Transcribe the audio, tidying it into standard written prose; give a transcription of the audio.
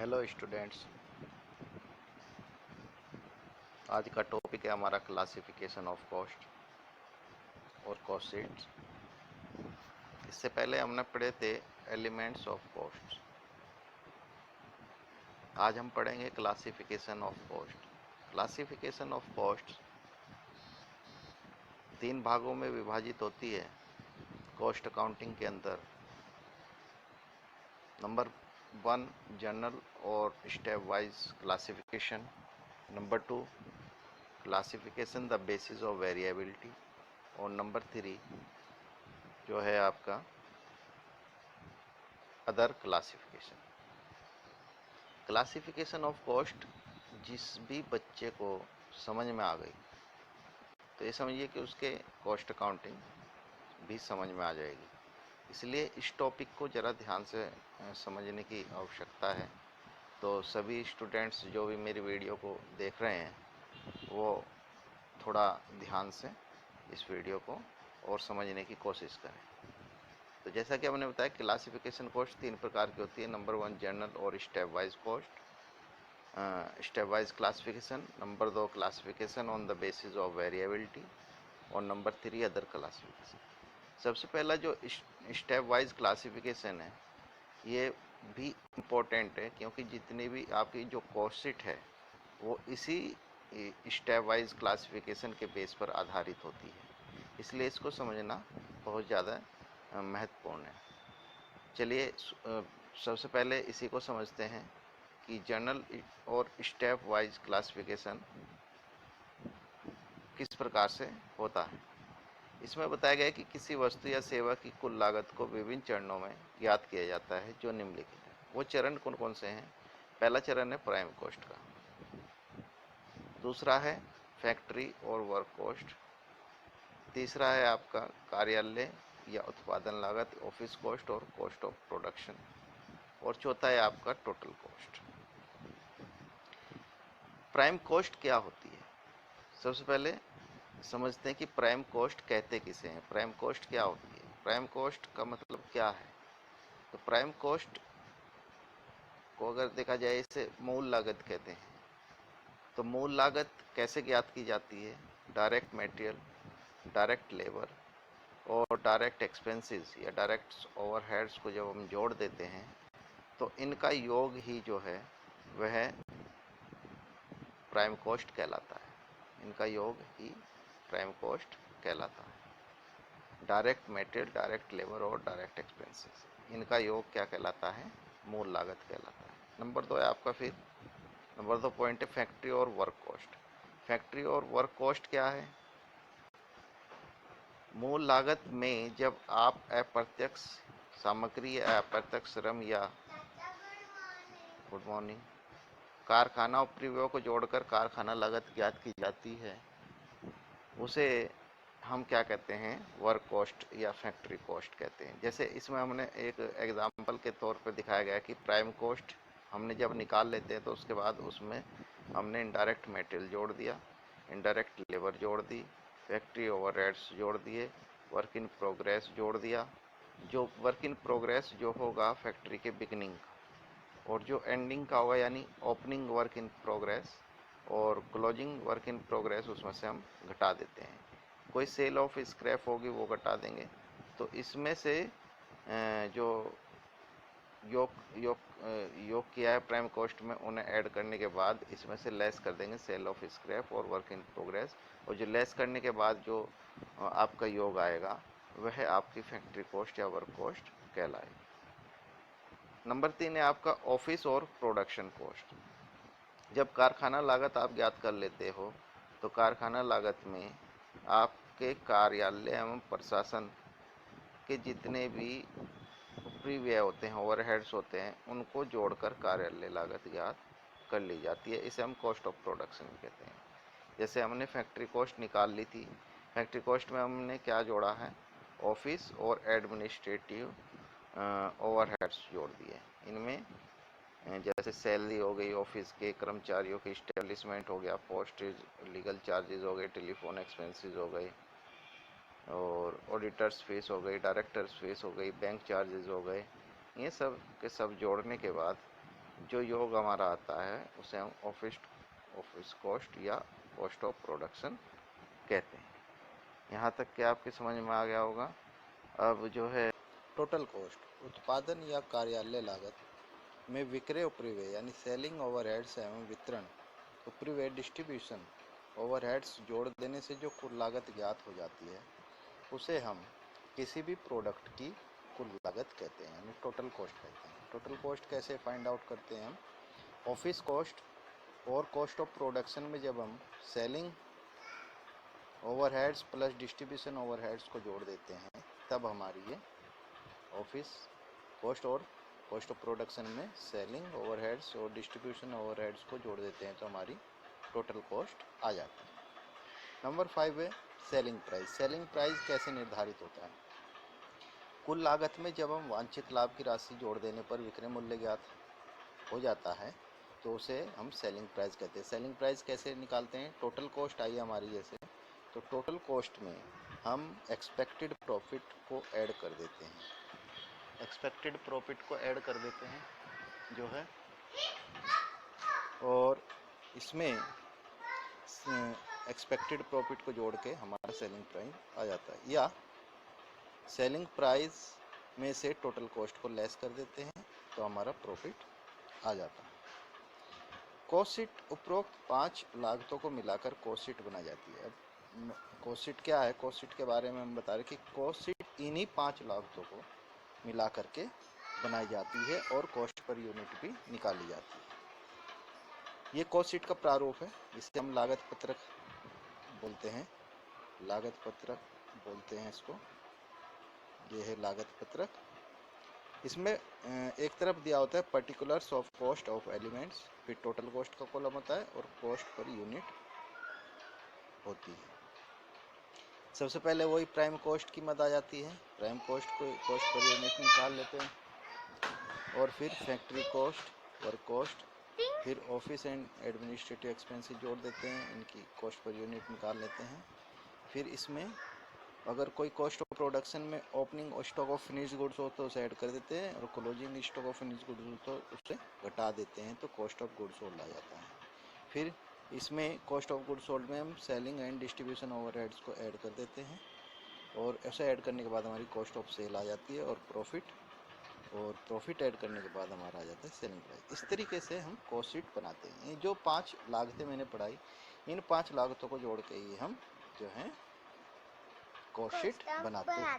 Hello students. आज का topic है हमारा क्लासिफिकेशन ऑफ कॉस्ट और कॉस्ट शीट्स। इससे पहले हमने पढ़े थे एलिमेंट्स ऑफ कॉस्ट। आज हम पढ़ेंगे classification of cost. Classification of cost 3 भागों में विभाजित होती है कॉस्ट अकाउंटिंग के अंदर। नंबर 1 जनरल और step wise classification. Number 2 classification the basis of variability. और नंबर 3 जो है आपका other classification. Classification of cost जिस भी बच्चे को समझ में आ गई तो ये समझिए कि उसके कॉस्ट अकाउंटिंग भी समझ में आ जाएगी। इसलिए इस टॉपिक को ज़रा ध्यान से समझने की आवश्यकता है। तो सभी स्टूडेंट्स जो भी मेरी वीडियो को देख रहे हैं वो थोड़ा ध्यान से इस वीडियो को और समझने की कोशिश करें। तो जैसा कि हमने बताया क्लासिफिकेशन कॉस्ट 3 प्रकार की होती है। नंबर 1 जनरल और step wise cost, step wise classification. Number 2 classification on the basis of variability. और नंबर 3 अदर क्लासिफिकेशन। सबसे पहला जो स्टेप वाइज क्लासिफिकेशन है ये भी इम्पोर्टेंट है, क्योंकि जितनी भी आपकी जो कॉस्ट शीट है वो इसी स्टेप वाइज क्लासिफिकेशन के बेस पर आधारित होती है। इसलिए इसको समझना बहुत ज़्यादा महत्वपूर्ण है। चलिए सबसे पहले इसी को समझते हैं कि जनरल और स्टेप वाइज क्लासिफिकेशन किस प्रकार से होता है। इसमें बताया गया है कि किसी वस्तु या सेवा की कुल लागत को विभिन्न चरणों में ज्ञात किया जाता है जो निम्नलिखित है। वो चरण कौन कौन से हैं? पहला चरण है प्राइम कॉस्ट का। दूसरा है फैक्ट्री और वर्क कॉस्ट। तीसरा है आपका कार्यालय या उत्पादन लागत, ऑफिस कॉस्ट और कॉस्ट ऑफ प्रोडक्शन। और चौथा है आपका टोटल कॉस्ट। प्राइम कॉस्ट क्या होती है? सबसे पहले समझते हैं कि प्राइम कॉस्ट कहते किसे हैं। प्राइम कॉस्ट क्या होती है? प्राइम कॉस्ट का मतलब क्या है? तो प्राइम कॉस्ट को अगर देखा जाए इसे मूल लागत कहते हैं। तो मूल लागत कैसे ज्ञात की जाती है? डायरेक्ट मटेरियल, डायरेक्ट लेबर और डायरेक्ट एक्सपेंसेस या डायरेक्ट ओवरहेड्स को जब हम जोड़ देते हैं तो इनका योग ही जो है वह प्राइम कॉस्ट कहलाता है। इनका योग ही प्राइम कॉस्ट कहलाता है। डायरेक्ट मटेरियल, डायरेक्ट लेबर और डायरेक्ट एक्सपेंसेस, इनका योग क्या कहलाता है? मूल लागत कहलाता है। नंबर 2 है आपका फिर नंबर 2 पॉइंट है फैक्ट्री और वर्क कॉस्ट। फैक्ट्री और वर्क कॉस्ट क्या है? मूल लागत में जब आप अप्रत्यक्ष सामग्री या अप्रत्यक्ष श्रम या गुड मॉर्निंग कारखाना उपरिव्यय को जोड़कर कारखाना लागत ज्ञात की जाती है, उसे हम क्या कहते हैं? वर्क कॉस्ट या फैक्ट्री कॉस्ट कहते हैं। जैसे इसमें हमने एक एग्जांपल के तौर पे दिखाया गया कि प्राइम कॉस्ट हमने जब निकाल लेते हैं तो उसके बाद उसमें हमने इनडायरेक्ट मटेरियल जोड़ दिया, इनडायरेक्ट लेबर जोड़ दी, फैक्ट्री ओवरहेड्स जोड़ दिए, वर्क इन प्रोग्रेस जोड़ दिया। जो वर्क इन प्रोग्रेस जो होगा फैक्ट्री के बिगनिंग का, और जो एंडिंग का होगा यानी ओपनिंग वर्क इन प्रोग्रेस और क्लोजिंग वर्क इन प्रोग्रेस, उसमें से हम घटा देते हैं। कोई सेल ऑफ स्क्रैप होगी वो घटा देंगे। तो इसमें से जो योग योग योग किया है प्राइम कॉस्ट में, उन्हें ऐड करने के बाद इसमें से लेस कर देंगे सेल ऑफ स्क्रैप और वर्क इन प्रोग्रेस। और जो लेस करने के बाद जो आपका योग आएगा वह आपकी फैक्ट्री कॉस्ट या वर्क कॉस्ट कहलाएगी। नंबर 3 है आपका ऑफिस और प्रोडक्शन कॉस्ट। जब कारखाना लागत आप ज्ञात कर लेते हो तो कारखाना लागत में आपके कार्यालय एवं प्रशासन के जितने भी उपरी व्यय होते हैं, ओवरहेड्स होते हैं, उनको जोड़कर कार्यालय लागत ज्ञात कर ली जाती है। इसे हम कॉस्ट ऑफ प्रोडक्शन कहते हैं। जैसे हमने फैक्ट्री कॉस्ट निकाल ली थी, फैक्ट्री कॉस्ट में हमने क्या जोड़ा है? ऑफिस और एडमिनिस्ट्रेटिव ओवरहेड्स जोड़ दिए। इनमें जैसे सैलरी हो गई, ऑफिस के कर्मचारियों के इस्टेब्लिशमेंट हो गया, पोस्टेज, लीगल चार्जेस हो गए, टेलीफोन एक्सपेंसेस हो गए, और ऑडिटर्स फीस हो गई, डायरेक्टर्स फीस हो गई, बैंक चार्जेस हो गए। ये सब के सब जोड़ने के बाद जो योग हमारा आता है उसे हम ऑफिस कॉस्ट या कॉस्ट ऑफ प्रोडक्शन कहते हैं। यहाँ तक कि आपके समझ में आ गया होगा। अब जो है टोटल कॉस्ट उत्पादन या कार्यालय लागत में विक्रय उपरिव्यय यानी सेलिंग ओवरहेड्स एवं वितरण उपरिव्यय डिस्ट्रीब्यूशन ओवरहेड्स जोड़ देने से जो कुल लागत ज्ञात हो जाती है उसे हम किसी भी प्रोडक्ट की कुल लागत कहते हैं, यानी टोटल कॉस्ट कहते हैं। टोटल कॉस्ट कैसे फाइंड आउट करते हैं हम? ऑफिस कॉस्ट और कॉस्ट ऑफ प्रोडक्शन में जब हम selling overheads plus distribution overheads को जोड़ देते हैं तब हमारी ये ऑफिस कॉस्ट और कॉस्ट ऑफ प्रोडक्शन में सेलिंग ओवरहेड्स और डिस्ट्रीब्यूशन ओवरहेड्स को जोड़ देते हैं तो हमारी टोटल कॉस्ट आ जाती है। नंबर 5 है सेलिंग प्राइस। सेलिंग प्राइस कैसे निर्धारित होता है? कुल लागत में जब हम वांछित लाभ की राशि जोड़ देने पर विक्रय मूल्य ज्ञात हो जाता है तो उसे हम सेलिंग प्राइस कहते हैं। सेलिंग प्राइस कैसे निकालते हैं? टोटल कॉस्ट आई हमारी जैसे, तो टोटल कॉस्ट में हम एक्सपेक्टेड प्रॉफिट को ऐड कर देते हैं। एक्सपेक्टेड प्रॉफिट को ऐड कर देते हैं जो है, और इसमें एक्सपेक्टेड प्रॉफिट को जोड़ के हमारा सेलिंग प्राइस आ जाता है, या सेलिंग प्राइस में से टोटल कॉस्ट को लेस कर देते हैं तो हमारा प्रॉफिट आ जाता है। कॉस्ट शीट उपरोक्त 5 लागतों को मिलाकर कॉस्ट शीट बनाई जाती है। अब कॉस्ट शीट क्या है? कॉस्ट शीट के बारे में हम बता रहे कि कॉस्ट शीट इन्हीं 5 लागतों को मिला करके बनाई जाती है और कॉस्ट पर यूनिट भी निकाली जाती है। ये कॉस्ट शीट का प्रारूप है, जिसे हम लागत पत्रक बोलते हैं। लागत पत्रक बोलते हैं इसको। ये है लागत पत्रक। इसमें एक तरफ दिया होता है particulars of cost of elements, फिर टोटल कॉस्ट का कॉलम होता है और कॉस्ट पर यूनिट होती है। सबसे पहले वही प्राइम कॉस्ट की मद आ जाती है। प्राइम कॉस्ट को कॉस्ट पर यूनिट निकाल लेते हैं, और फिर फैक्ट्री कॉस्ट, वर्क कॉस्ट, फिर ऑफिस एंड एडमिनिस्ट्रेटिव एक्सपेंसेस जोड़ देते हैं, इनकी कॉस्ट पर यूनिट निकाल लेते हैं। फिर इसमें अगर कोई कॉस्ट ऑफ प्रोडक्शन में opening stock of finish goods हो तो उसे ऐड कर देते हैं, और closing stock of finish goods हो तो उसे घटा देते हैं, तो कॉस्ट ऑफ गुड्स सोल्ड आ जाता है। फिर इसमें कॉस्ट ऑफ गुड्स सोल्ड में हम सेलिंग एंड डिस्ट्रीब्यूशन ओवरहेड्स को ऐड कर देते हैं, और ऐसे ऐड करने के बाद हमारी कॉस्ट ऑफ सेल आ जाती है, और प्रॉफिट ऐड करने के बाद हमारा आ जाता है सेलिंग प्राइस। इस तरीके से हम कॉस्ट शीट बनाते हैं। ये जो 5 लागतें मैंने पढ़ाई, इन 5 लागतों को जोड़ के ही हम जो है कॉस्ट शीट बनाते हैं।